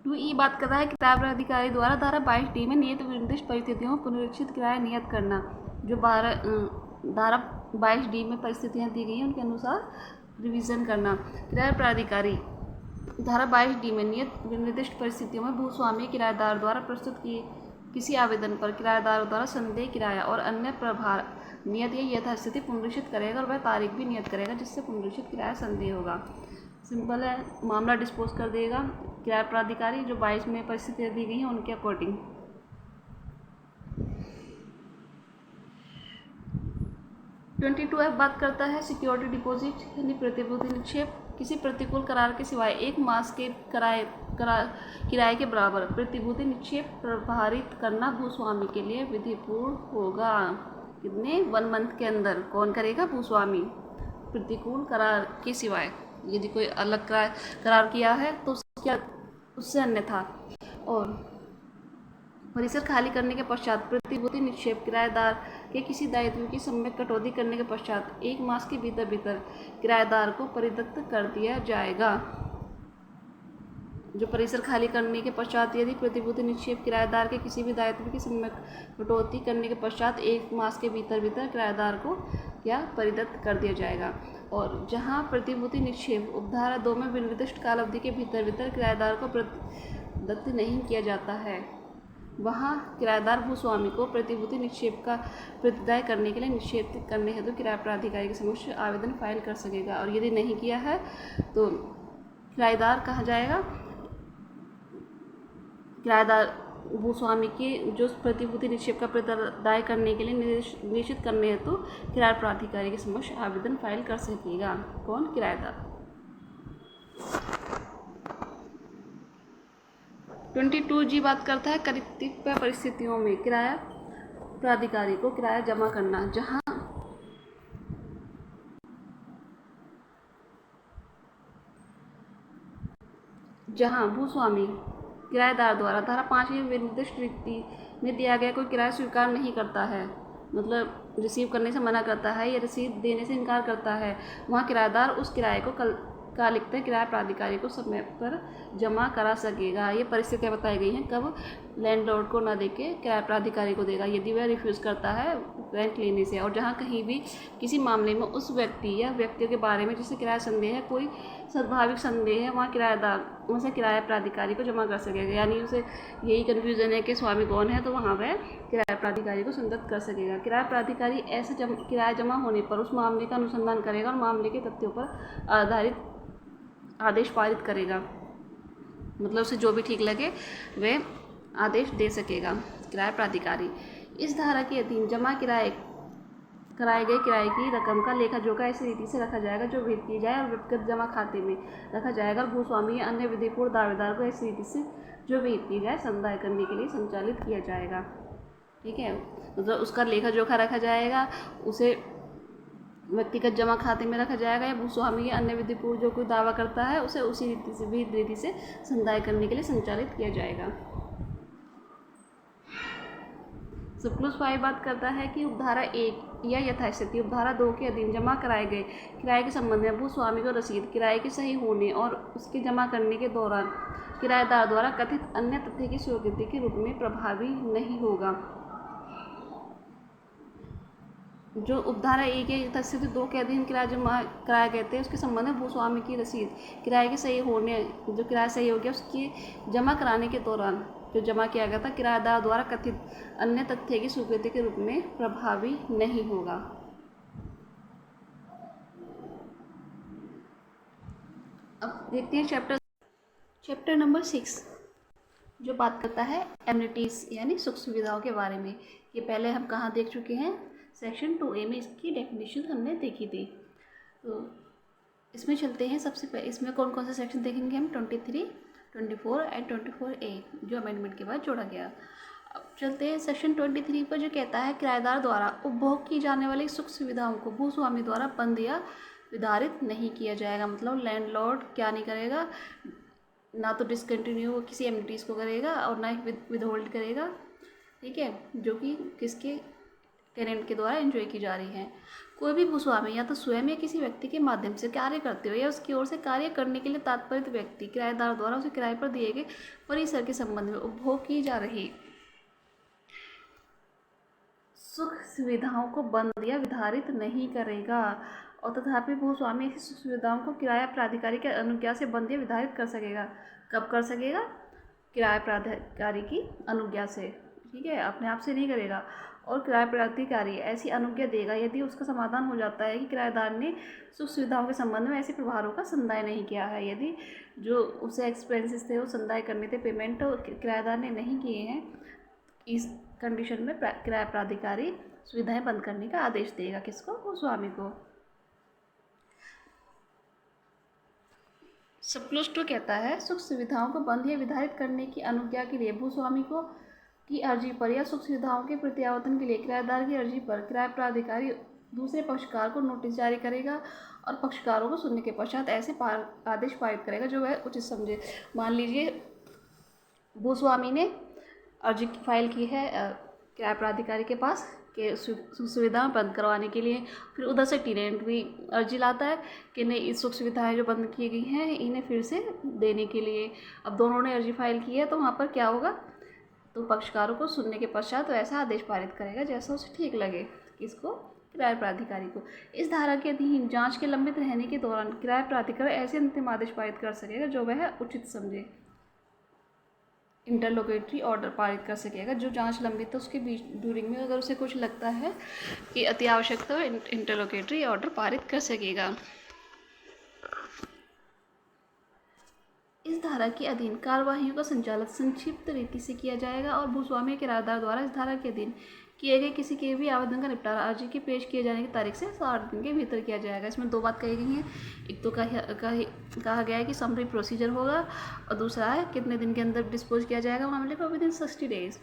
2E बात कर रहा है किराया प्राधिकारी द्वारा धारा 22D में नियत निर्दिष्ट परिस्थितियों में पुनरीक्षित किराया नियत करना। जो धारा 22D में परिस्थितियाँ दी गई हैं उनके अनुसार रिवीजन करना। किराया प्राधिकारी धारा 22D में नियत निर्दिष्ट परिस्थितियों में भूस्वामी किराएदार द्वारा प्रस्तुत किए किसी आवेदन पर किराएदार द्वारा संदेह किराया और अन्य प्रभार नियत या यथास्थिति पुनरीक्षित करेगा और वह तारीख भी नियत करेगा जिससे पुनरीक्षित किराया संदेह होगा। सिंपल है, मामला डिस्पोज कर देगा किराया प्राधिकारी जो 22 में परिस्थितियाँ दी गई हैं उनके अकॉर्डिंग। 22F बात करता है सिक्योरिटी डिपॉजिट यानी प्रतिभूति निक्षेप। किसी प्रतिकूल करार के सिवाय 1 मास के किराए के बराबर प्रतिभूति निक्षेप प्रभारित करना भूस्वामी के लिए विधिपूर्ण होगा। कितने 1 मंथ के अंदर कौन करेगा? भूस्वामी। प्रतिकूल करार के सिवाय, यदि कोई अलग करार किया है तो उससे अन्यथा। और परिसर खाली करने के पश्चात प्रतिभूति निक्षेप किराएदार के किसी दायित्व की सम्यक कटौती करने के पश्चात 1 मास के भीतर किराएदार को परित्यक्त कर दिया जाएगा। जो परिसर खाली करने के पश्चात यदि प्रतिभूति निक्षेप किराएदार के किसी भी दायित्व की सम्यक कटौती करने के पश्चात 1 मास के भीतर किराएदार को परित्यक्त कर दिया जाएगा। और जहां प्रतिभूति निक्षेप उपधारा 2 में निर्दिष्ट काल अवधि के भीतर किराएदार को परित्यक्त नहीं किया जाता है वहाँ किराएदार भूस्वामी को प्रतिभूति निक्षेप का प्रतिदाय करने के लिए निक्षेप करने हेतु किराया प्राधिकारी के समक्ष आवेदन फाइल कर सकेगा। और यदि नहीं किया है तो किराएदार कहा जाएगा, किराएदार भूस्वामी के जो प्रतिभूति निक्षेप का प्रतिदाय करने के लिए निश्चित करने हेतु किराया प्राधिकारी के समक्ष आवेदन फाइल कर सकेगा। कौन? किराएदार। 22G बात करता है कर्तव्य परिस्थितियों में किराया प्राधिकारी को किराया जमा करना। जहां भूस्वामी किराएदार द्वारा धारा 5 की निर्दिष्ट रीति में दिया गया कोई किराया स्वीकार नहीं करता है, मतलब रिसीव करने से मना करता है या रसीद देने से इनकार करता है, वहाँ किराएदार उस किराए को कालिकता किराया प्राधिकारी को समय पर जमा करा सकेगा। ये परिस्थितियाँ बताई गई हैं कब लैंडलॉर्ड को न देके किराया प्राधिकारी को देगा यदि वह रिफ्यूज़ करता है रेंट लेने से। और जहाँ कहीं भी किसी मामले में उस व्यक्ति या व्यक्तियों के बारे में जिससे किराया संदेह है, कोई स्वाभाविक संदेह है, वहाँ किराएदार उसे किराया प्राधिकारी को जमा कर सकेगा। यानी उसे यही कन्फ्यूज़न है कि स्वामी कौन है, तो वहाँ वह किराया प्राधिकारी को संदर्भ कर सकेगा। किराया प्राधिकारी ऐसे किराया जमा होने पर उस मामले का अनुसंधान करेगा और मामले के तथ्यों पर आधारित आदेश पारित करेगा, मतलब उसे जो भी ठीक लगे वह आदेश दे सकेगा किराया प्राधिकारी। इस धारा के अधीन जमा कराए गए किराए की रकम का लेखा जोखा ऐसी रीति से रखा जाएगा जो विहित की जाए और व्यक्तिगत जमा खाते में रखा जाएगा और भूस्वामी या अन्य विधिपूर्ण दावेदार को ऐसी रीति से जो विहित की जाए संदाय करने के लिए संचालित किया जाएगा। ठीक है, मतलब उसका लेखा जोखा रखा जाएगा, उसे व्यक्तिगत जमा खाते में रखा जाएगा या भूस्वामी या अन्य विधिपूर्ण जो कोई दावा करता है उसे उसी रीति से संदाय करने के लिए संचालित किया जाएगा। सबक्लॉज 5 बात करता है कि उपधारा 1 या यथास्थिति उपधारा 2 के अधीन जमा कराए गए किराए के संबंध में भूस्वामी को रसीद किराए के सही होने और उसके जमा करने के दौरान किराएदार द्वारा कथित अन्य तथ्य की स्वीकृति के रूप में प्रभावी नहीं होगा। जो उपधारा 1 या यथास्थिति 2 के अधीन किराया जमा कराए गए थे उसके संबंध में भूस्वामी की रसीद किराए के सही होने, जो किराया सही हो गया उसकी जमा कराने के दौरान जो जमा किया गया था किराएदार द्वारा कथित अन्य तथ्य की स्वीकृति के रूप में प्रभावी नहीं होगा। अब देखते हैं चैप्टर नंबर 6 जो बात करता है एमिनिटीज़ यानी सुख सुविधाओं के बारे में। ये पहले हम कहाँ देख चुके हैं? सेक्शन 2A में इसकी डेफिनेशन हमने देखी थी। तो इसमें चलते हैं। सबसे पहले इसमें कौन कौन से सेक्शन देखेंगे हम? 23, 24 एंड 24A जो अमेंडमेंट के बाद जोड़ा गया। अब चलते हैं सेक्शन 23 पर जो कहता है किराएदार द्वारा उपभोग की जाने वाली सुख सुविधाओं को भूस्वामी द्वारा बंद या विधारित नहीं किया जाएगा। मतलब लैंडलॉर्ड क्या नहीं करेगा, ना तो डिसकंटिन्यू किसी एमिनिटीज़ को करेगा और ना ही विदहोल्ड करेगा। ठीक है, जो कि किसके टेनेंट के द्वारा एंजॉय की जा रही हैं। कोई भी भूस्वामी या तो स्वयं या किसी व्यक्ति के माध्यम से कार्य करते हो या उसकी ओर से कार्य करने के लिए तात्पर्य व्यक्ति किराएदार द्वारा उसे किराए पर दिए गए परिसर के संबंध में उपभोग की जा रही सुख सुविधाओं को बंद या विधारित नहीं करेगा। और तथापि भूस्वामी ऐसी सुख सुविधाओं को किराया प्राधिकारी के अनुज्ञा से बंद या विधारित कर सकेगा। कब कर सकेगा? किराया प्राधिकारी की अनुज्ञा से, ठीक है, अपने आप से नहीं करेगा। और किराया प्राधिकारी ऐसी अनुज्ञा देगा यदि उसका समाधान हो जाता है कि किराएदार ने सुख सुविधाओं के संबंध में ऐसे व्यवहारों का संदाय नहीं किया है। यदि जो उसे एक्सपेंसेस थे वो संदाय करने थे, पेमेंट किराएदार ने नहीं किए हैं, इस कंडीशन में किराया प्राधिकारी सुविधाएं बंद करने का आदेश देगा। किसको? भूस्वामी को। सब क्लोज 2 कहता है सुख सुविधाओं को बंद या विधारित करने की अनुज्ञा के लिए भूस्वामी को की अर्जी पर या सुख सुविधाओं के प्रत्यावर्तन के लिए किराएदार की अर्जी पर किराया प्राधिकारी दूसरे पक्षकार को नोटिस जारी करेगा और पक्षकारों को सुनने के पश्चात ऐसे आदेश पारित करेगा जो वह उचित समझे। मान लीजिए भूस्वामी ने अर्जी फाइल की है किराया प्राधिकारी के पास कि सुख सुविधा बंद करवाने के लिए, फिर उधर से टेनेंट भी अर्जी लाता है कि नहीं, इस सुख सुविधाएं जो बंद की गई हैं इन्हें फिर से देने के लिए। अब दोनों ने अर्जी फाइल की है तो वहाँ पर क्या होगा, तो पक्षकारों को सुनने के पश्चात तो ऐसा आदेश पारित करेगा जैसा उसे ठीक लगे। किसको? किराया प्राधिकारी को। इस धारा के अधीन जांच के लंबित रहने के दौरान किराया प्राधिकारी ऐसे अंतिम आदेश पारित कर सकेगा जो वह उचित समझे। इंटरलोकेटरी ऑर्डर पारित कर सकेगा। जो जांच लंबित है उसके बीच ड्यूरिंग में अगर उसे कुछ लगता है कि अति आवश्यक तो इंटरलोकेटरी ऑर्डर पारित कर सकेगा। इस धारा के अधीन कार्यवाहियों का संचालन संक्षिप्त रीति से किया जाएगा और भूस्वामी किराएदार द्वारा इस धारा के अधीन किए गए किसी के भी आवेदन का निपटारा अर्जी के पेश किए जाने की तारीख से 60 दिन के भीतर किया जाएगा। इसमें दो बात कही गई हैं, एक तो कहा गया है कि समरी प्रोसीजर होगा और दूसरा है कितने दिन के अंदर डिस्पोज किया जाएगा। वहाँ मिलेगा with in 60 days.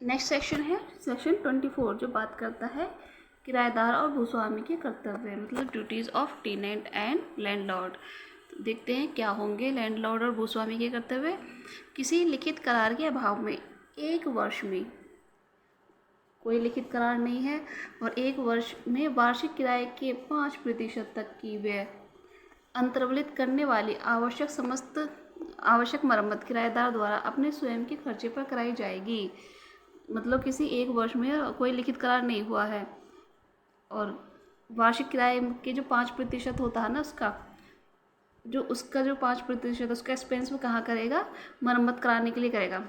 Next section है सेक्शन 24 जो बात करता है किराएदार और भूस्वामी के कर्तव्य, मतलब duties of tenant and landlord. तो देखते हैं क्या होंगे लैंडलॉर्ड और भूस्वामी के कर्तव्य। किसी लिखित करार के अभाव में 1 वर्ष में, कोई लिखित करार नहीं है, और 1 वर्ष में वार्षिक किराए के 5% तक की व्यय अंतर्वलित करने वाली आवश्यक मरम्मत किराएदार द्वारा अपने स्वयं के खर्चे पर कराई जाएगी। मतलब किसी 1 वर्ष में कोई लिखित करार नहीं हुआ है और वार्षिक किराए के जो 5% होता है ना, उसका जो 5% उसका एक्सपेंस वो कहाँ करेगा? मरम्मत कराने के लिए करेगा।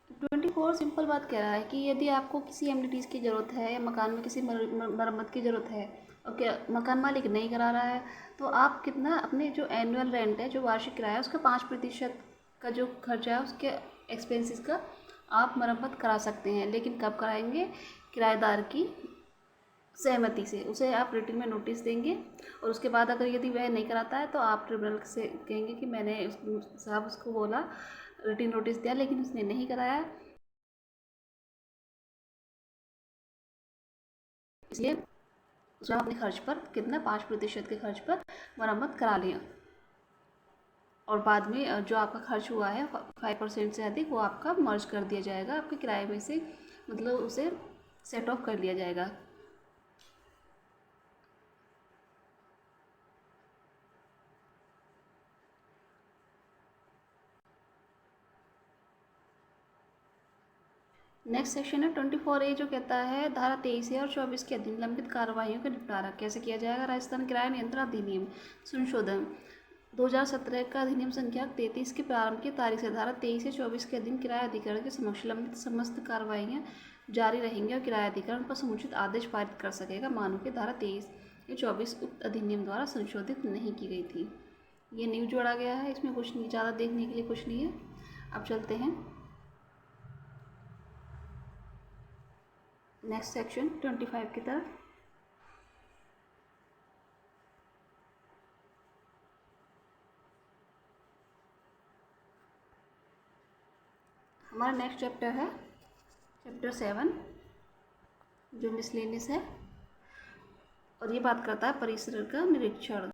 तो 24 सिंपल बात कह रहा है कि यदि आपको किसी एमिनिटीज़ की ज़रूरत है या मकान में किसी मरम्मत की ज़रूरत है और क्या मकान मालिक नहीं करा रहा है, तो आप कितना अपने जो एनुअल रेंट है, जो वार्षिक किराया है, उसका 5% का जो खर्चा है उसके एक्सपेंसेस का आप मरम्मत करा सकते हैं। लेकिन कब कराएंगे? किराएदार की सहमति से। उसे आप रिटन में नोटिस देंगे और उसके बाद अगर यदि वह नहीं कराता है तो आप ट्रिब्यूनल से कहेंगे कि मैंने साहब उसको बोला, रिटन नोटिस दिया लेकिन उसने नहीं कराया, इसलिए उसने अपने खर्च पर कितना 5% के खर्च पर मरम्मत करा लिया और बाद में जो आपका खर्च हुआ है 5% से अधिक वो आपका मर्ज कर दिया जाएगा आपके किराए में से, मतलब उसे सेट ऑफ कर लिया जाएगा। नेक्स्ट सेक्शन है 24A जो कहता है धारा 23 और 24 के अधीन लंबित कार्रवाइयों का निपटारा कैसे किया जाएगा। राजस्थान किराया नियंत्रण अधिनियम संशोधन 2017 का अधिनियम संख्या 33 के प्रारंभ की तारीख से धारा 23 से 24 के अधीन किराया अधिकरण के समक्ष लंबित समस्त कार्रवाइयाँ जारी रहेंगी और किराया अधिकरण पर समुचित आदेश पारित कर सकेगा, मानो कि धारा 23 या 24 उक्त अधिनियम द्वारा संशोधित नहीं की गई थी। ये न्यू जोड़ा गया है, इसमें कुछ नहीं, ज़्यादा देखने के लिए कुछ नहीं है। अब चलते हैं नेक्स्ट सेक्शन 25 की तरफ। हमारा नेक्स्ट चैप्टर है चैप्टर 7 जो मिसलेनियस है, और ये बात करता है परिसर का निरीक्षण।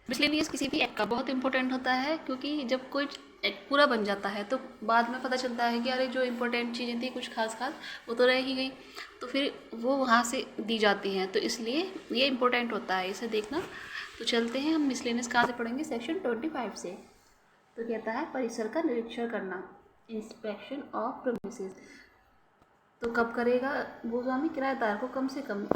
मिसलेनियस किसी भी एक्ट का बहुत इंपॉर्टेंट होता है, क्योंकि जब कोई एक्ट पूरा बन जाता है तो बाद में पता चलता है कि अरे जो इम्पोर्टेंट चीज़ें थी कुछ खास खास वो तो रह ही गई, तो फिर वो वहाँ से दी जाती हैं, तो इसलिए ये इम्पोर्टेंट होता है, इसे देखना। तो चलते हैं हम मिसलेनियस कहाँ से पढ़ेंगे, सेक्शन 25 से। तो कहता है परिसर का निरीक्षण करना, इंस्पेक्शन ऑफ प्रेमिसेस। तो कब करेगा भूस्वामी? किराएदार को कम से कम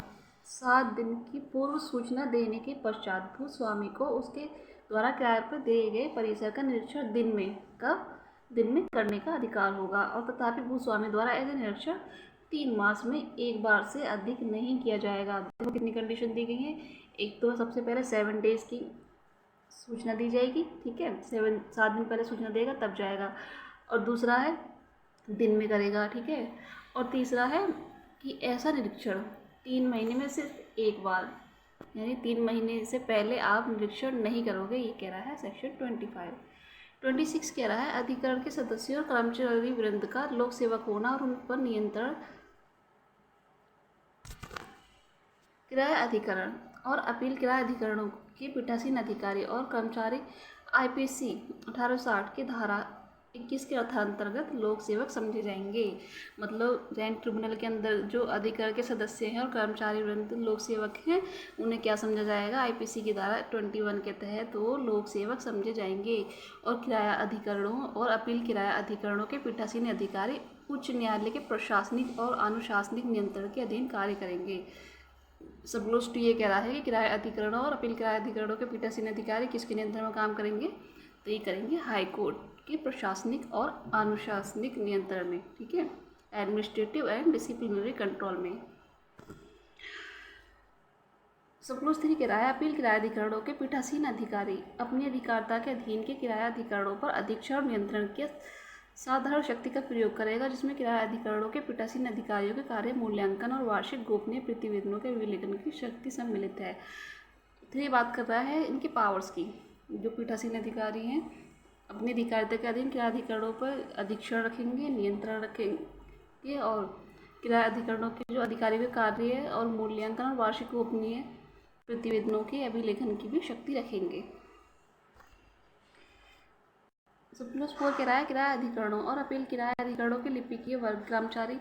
7 दिन की पूर्व सूचना देने के पश्चात भूस्वामी को उसके द्वारा किराए पर दिए गए परिसर का निरीक्षण दिन में करने का अधिकार होगा, और तथापि भूस्वामी द्वारा ऐसे निरीक्षण 3 मास में एक बार से अधिक नहीं किया जाएगा। देखो कितनी कंडीशन दी गई है। एक तो सबसे पहले 7 डेज की सूचना दी जाएगी, ठीक है, 7 दिन पहले सूचना देगा तब जाएगा, और दूसरा है दिन में करेगा, ठीक है, और तीसरा है कि ऐसा निरीक्षण 3 महीने में सिर्फ एक बार, यानी 3 महीने से पहले आप निरीक्षण नहीं करोगे, ये कह रहा है सेक्शन 25। 26 कह रहा है अधिकरण के सदस्यों और कर्मचारी वृंद का लोक सेवक होना और उन पर नियंत्रण। किराया अधिकरण और अपील किराया अधिकरणों के पीठासीन अधिकारी और कर्मचारी आईपीसी 1860 की धारा 21 के अर्थांतर्गत लोक सेवक समझे जाएंगे। मतलब रेंट ट्रिब्यूनल के अंदर जो अधिकरण के सदस्य हैं और कर्मचारी वृंद लोक सेवक हैं, उन्हें क्या समझा जाएगा? आईपीसी की धारा 21 के तहत वो लोक सेवक समझे जाएंगे। और किराया अधिकरणों और अपील किराया अधिकरणों के पीठासीन अधिकारी उच्च न्यायालय के प्रशासनिक और अनुशासनिक नियंत्रण के अधीन कार्य करेंगे। सब लोग ये कह रहा है कि किराया अधिकरणों और अपील किराया अधिकरणों के पीठासीन अधिकारी किसके नियंत्रण में काम करेंगे? तो ये करेंगे हाई कोर्ट के प्रशासनिक और अनुशासनिक नियंत्रण में, ठीक है, एडमिनिस्ट्रेटिव एंड डिसिप्लिनरी कंट्रोल में। सप्लोज 3 किराया अपील किराया अधिकरणों के पीठासीन अधिकारी अपनी अधिकारिता के अधीन के किराया अधिकरणों पर अधीक्षण नियंत्रण के साधारण शक्ति का प्रयोग करेगा, जिसमें किराया अधिकरणों के पीठासीन अधिकारियों के कार्य मूल्यांकन और वार्षिक गोपनीय प्रतिवेदनों के विलेखन की शक्ति सम्मिलित है। तो ये बात कर रहा है इनके पावर्स की। जो पीठासीन अधिकारी हैं अपनी अधिकारिता के अधीन किराया अधिकरणों पर अधीक्षण रखेंगे, नियंत्रण रखेंगे, और किराया अधिकरणों के जो अधिकारियों के कार्य है और मूल्यांकन और वार्षिक गोपनीय प्रतिवेदनों के अभिलेखन की भी शक्ति रखेंगे। सप्लोज 4 किराया अधिकरणों और अपील किराया अधिकरणों के लिपिकीय वर्ग कर्मचारी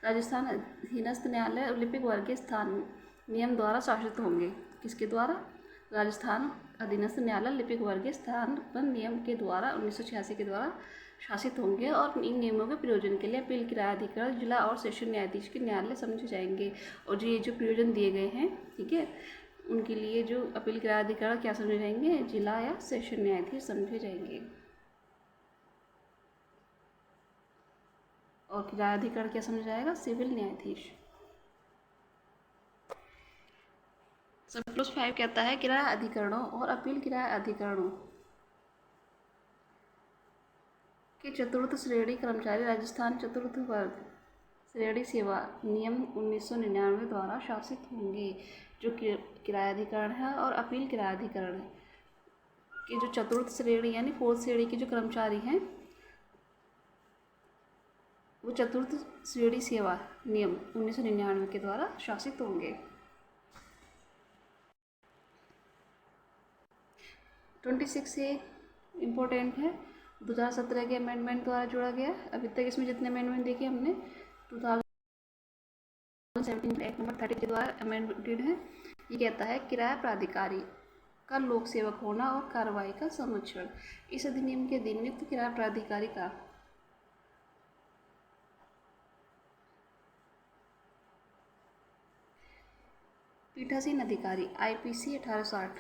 राजस्थान अधीनस्थ न्यायालय और लिपिक वर्गीय स्थान नियम द्वारा शासित होंगे। किसके द्वारा? राजस्थान अधीनस्थ न्यायालय लिपिक वर्गीय स्थान नियम के द्वारा 1986 के द्वारा शासित होंगे, और इन नियमों के प्रयोजन के लिए अपील किराया अधिकरण जिला और सेशन न्यायाधीश के न्यायालय समझे जाएंगे। और जो ये जो प्रयोजन दिए गए हैं, ठीक है, उनके लिए जो अपील किराया अधिकरण क्या समझे जाएंगे? जिला या सेशन न्यायाधीश समझे जाएंगे। और किराया अधिकरण क्या समझा जाएगा? सिविल न्यायाधीश। सप्लोज 5 कहता है किराया अधिकरणों और अपील किराया अधिकरणों के चतुर्थ श्रेणी कर्मचारी राजस्थान चतुर्थ वर्ग श्रेणी सेवा नियम 1999 द्वारा शासित होंगे। जो किराया अधिकरण है और अपील किराया अधिकरण के जो चतुर्थ श्रेणी यानी 4th श्रेणी के जो कर्मचारी हैं, वो चतुर्थ श्रेणी सेवा नियम 1999 के द्वारा शासित होंगे। 26 से इम्पोर्टेंट है, 2017 के अमेंडमेंट द्वारा जोड़ा गया। अभी तक इसमें जितने अमेंडमेंट देखे हमने 2017 एक्ट नंबर 30 के द्वारा अमेंडेड है। ये कहता है किराया प्राधिकारी का लोक सेवक होना और कार्रवाई का संरक्षण। इस अधिनियम के अधीन नियुक्त किराया प्राधिकारी का पीठासीन अधिकारी आईपीसी 1860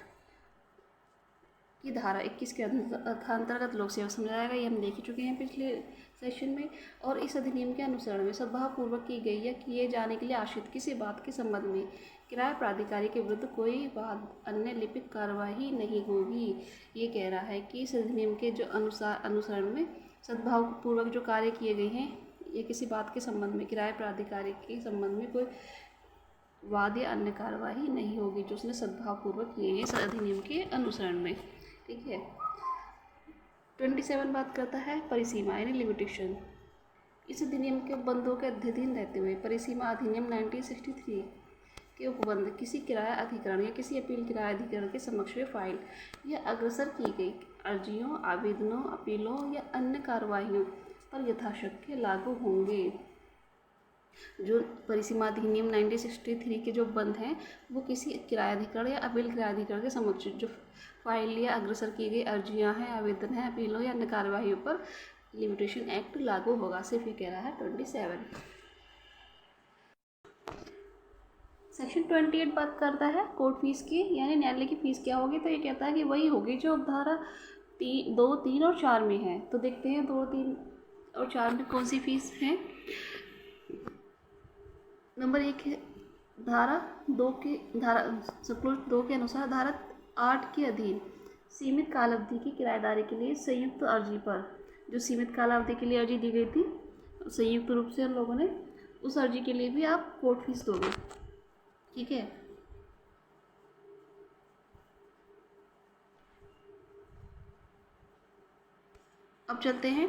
की धारा 21 के अंतर्गत लोक सेवक समझा जाएगा। ये हम देख ही चुके हैं पिछले सेशन में। और इस अधिनियम के अनुसरण में सद्भावपूर्वक की गई या किए जाने के लिए आश्रित किसी बात के संबंध में किराया प्राधिकारी के विरुद्ध कोई बात अन्य लिपिक कार्यवाही नहीं होगी। ये कह रहा है कि इस अधिनियम के जो अनुसरण में सद्भावपूर्वक जो कार्य किए गए हैं या किसी बात के संबंध में किराया प्राधिकारी के संबंध में कोई वाद या अन्य कार्यवाही नहीं होगी जो उसने सद्भावपूर्वक किए हैं इस अधिनियम के अनुसरण में, ठीक है। 27 बात करता है परिसीमा यानी लिमिटेशन। इस अधिनियम के उपबंधों के अधीन रहते हुए परिसीमा अधिनियम 1963 के उपबंध किसी किराया अधिकरण या किसी अपील किराया अधिकरण के समक्ष में फाइल या अग्रसर की गई अर्जियों, आवेदनों, अपीलों या अन्य कार्रवाइयों पर यथाशक्य लागू होंगे। जो परिसीमा अधिनियम 1963 के जो बंद हैं वो किसी किरायाधिकरण या अपील किरायाधिकरण के समक्ष जो फाइल या अग्रसर की गई अर्जियां हैं, आवेदन हैं, अपीलों या अन्य कार्रवाइयों पर लिमिटेशन एक्ट लागू होगा। सिर्फ ये कह रहा है 27। सेक्शन 28 बात करता है कोर्ट फीस की, यानी न्यायालय की फ़ीस क्या होगी। तो ये कहता है कि वही होगी जो धारा 2, 3 और 4 में है। तो देखते हैं 2, 3 और 4 में कौन सी फीस है। नंबर 1 है धारा 2 के अनुसार धारा 8 के अधीन सीमित काल अवधि की किराएदारी के लिए संयुक्त अर्जी पर, जो सीमित काल अवधि के लिए अर्जी दी गई थी संयुक्त रूप से हम लोगों ने, उस अर्जी के लिए भी आप कोर्ट फीस दोगे। ठीक है। अब चलते हैं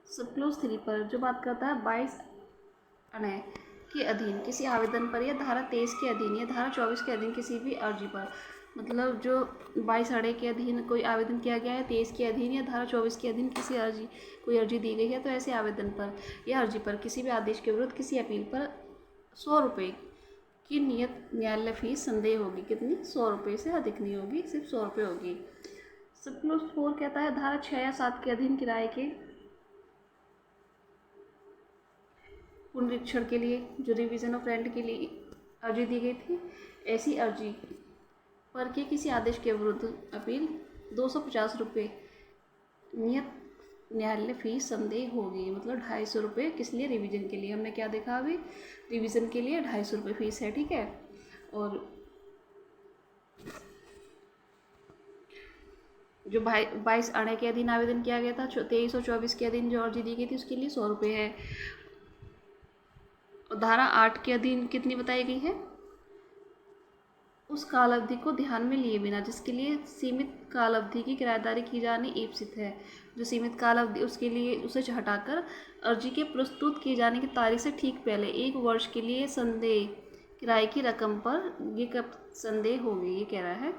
सब क्लोज 3 पर, जो बात करता है 22 अनय के अधीन किसी आवेदन पर या धारा 23 के अधीन या धारा 24 के अधीन किसी भी अर्जी पर। मतलब जो 22 अड़े के अधीन कोई आवेदन किया गया है, 23 के अधीन या धारा 24 के अधीन कोई अर्जी दी गई है, तो ऐसे आवेदन पर या अर्जी पर किसी भी आदेश के विरुद्ध किसी अपील पर 100 रुपये की नियत न्यायालय फीस संदेह होगी। कितनी? 100 रुपये से अधिक नहीं होगी, सिर्फ 100 रुपये होगी। सब क्लोज 4 कहता है धारा 6 या 7 के अधीन किराए के पुनरीक्षण के लिए जो रिवीजन ऑफ रेंट के लिए अर्जी दी गई थी, ऐसी अर्जी पर के किसी आदेश के विरुद्ध अपील 250 रुपये नियत न्यायालय फीस संदेह होगी। मतलब 250 रुपये किस लिए? रिवीजन के लिए। हमने क्या देखा अभी? रिवीजन के लिए 250 रुपये फीस है। ठीक है। और जो 22 अड़े के अधीन आवेदन किया गया था, 23 और 24 के अधीन जो अर्जी दी गई थी, उसके लिए 100 रुपये है। और धारा 8 के अधीन कितनी बताई गई है? उस काल अवधि को ध्यान में लिए बिना जिसके लिए सीमित काल अवधि की किराएदारी की जानी ईप्सित है। जो सीमित काल अवधि उसके लिए उसे हटाकर अर्जी के प्रस्तुत किए जाने की तारीख से ठीक पहले 1 वर्ष के लिए संदेह किराए की रकम पर ये कब संदेह होगी, ये कह रहा है।